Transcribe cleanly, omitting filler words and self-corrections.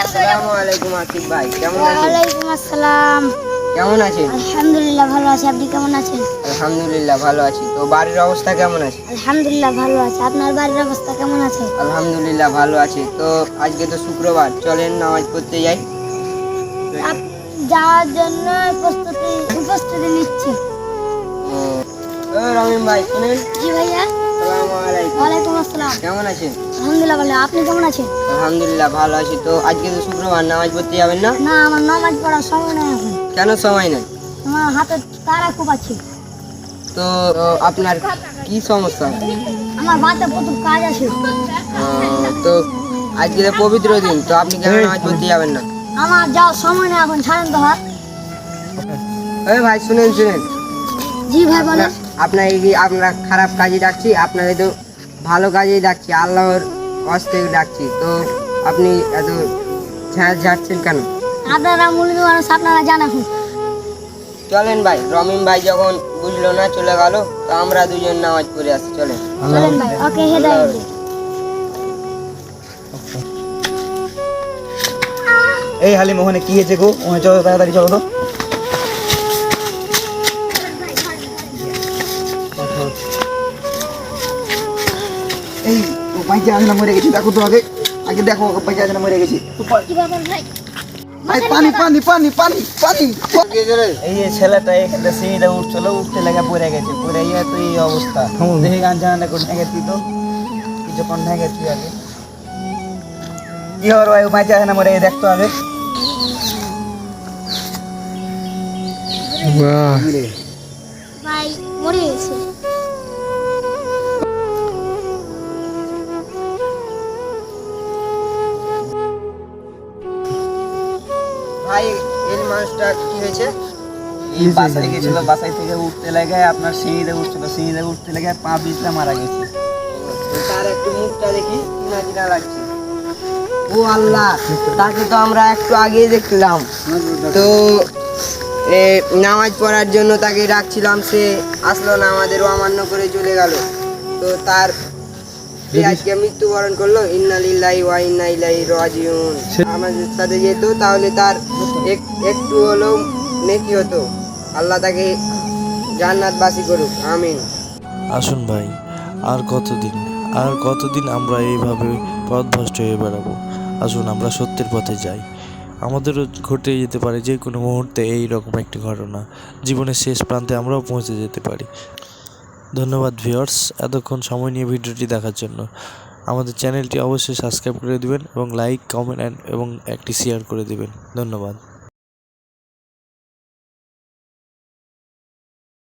আসসালামু আলাইকুম আতিক ভাই, কেমন আছেন? ওয়ালাইকুম আসসালাম। কেমন আছেন? আলহামদুলিল্লাহ ভালো আছি, আপনি কেমন আছেন? আলহামদুলিল্লাহ ভালো আছি। তো বাড়ির অবস্থা কেমন আছে? আলহামদুলিল্লাহ ভালো আছে, আপনার বাড়ির অবস্থা কেমন আছে? আলহামদুলিল্লাহ ভালো আছে। তো আজকে তো শুক্রবার, চলেন নামাজ পড়তে যাই। যাওয়ার জন্য উপস্থিতি নিচ্ছি। ও রমিম ভাই, শুনেন। জি ভাইয়া। আসসালামু আলাইকুম। ওয়ালাইকুম আসসালাম। কেমন আছেন? আলহামদুলিল্লাহ ভালো, আপনি কেমন আছেন? আলহামদুলিল্লাহ ভালো আছি। তো আজকে তো শুক্রবার, নামাজ পড়তে যাবেন না? না, আমার নামাজ পড়ার সময় নেই এখন, কেন সময় নেই? আমার হাতে তারা খুব আছে। তো আপনার কি সমস্যা? আমার বাড়িতে প্রচুর কাজ আছে। তো আজকে তো পবিত্র দিন, তো আপনি কেন নামাজ পড়তে যাবেন না? আমার যাওয়ার সময় নেই এখন, ছাড়েন তো হাত। ওই ভাই শুনেন। জি ভাই বলেন। আমরা খারাপ কাজে ডাকছি? আপনাদের তো ভালো কাজেই ডাকছি, আল্লাহর ওয়াস্তে ডাকছি। তো আপনি এত ঝাড়ছেন কেন? আপনারা মুরগি মানুষ, আপনারা জানা খুব। চলেন ভাই, রমিম ভাই যখন বুঝলো না চলে গেল, তো আমরা দুজন নামাজ পড়ে আসি। চলেন চলেন ভাই, ওকে হেদায়েত দিন। এই হালিম, ওখানে কি হয়েছে গো? ওখানে চলো, তাড়াতাড়ি চলো তো। এই ও পাইছে আছে না মরে গেছে, দেখো তো আগে আগে দেখো পাইছে আছে না মরে গেছে। কি ব্যাপার ভাই? ভাই পানি পানি পানি পানি পানি। এই যে ছেলেটা এখানে সিঁড়িটা উঠছিল, উঠতে লাগা পড়ে গেছে, পড়ে গিয়ে তো এই অবস্থা। দেখি গান জানা কোথায় গেছি, তো কিছু কোথায় গেছি আগে কি হওয়ার ভাই, ও পাইছে আছে না মরে গেছে, দেখতো আগে। ভাই মরে গেছে। ভাই, এই মানুষটা কি হয়েছে? এই বাসায় গেছিল, বাসায় থেকে উঠতে লাগে আপনার সিঁড়িতে উঠছিল, সিঁড়িতে উঠতে লাগে পা পিছলে মারা গেছে। তার একটু মুখটা দেখি, কিনা কিনা লাগছে। ও আল্লাহ, তাকে তো আমরা একটু আগেই দেখলাম। তো নামাজ পড়ার জন্য তাকে ডাকছিলাম, সে আসলো না, আমাদের অমান্য করে চলে গেল। তো তার সে আজকে মৃত্যুবরণ করলো। ইন্না লিল্লাহি ওয়া ইন্না ইলাইহি রাজিউন। আমাদের সাথে যেত, তাহলে তার একটু হলেও নেকি হতো। আল্লাহ তাকে জান্নাতবাসী করুক, আমিন। আসুন ভাই, আর কতদিন আমরা এইভাবে পথভ্রষ্ট হয়ে বেড়াবো? আসুন আমরা সত্যের পথে যাই। আমাদেরও ঘটে যেতে পারে যে কোনো মুহূর্তে এই রকম একটি ঘটনা, জীবনের শেষ প্রান্তে আমরাও পৌঁছে যেতে পারি। ধন্যবাদ ভিউয়ার্স, এতক্ষণ সময় নিয়ে ভিডিওটি দেখার জন্য। আমাদের চ্যানেলটি অবশ্যই সাবস্ক্রাইব করে দিবেন এবং লাইক, কমেন্ট এবং একটি শেয়ার করে দিবেন। ধন্যবাদ।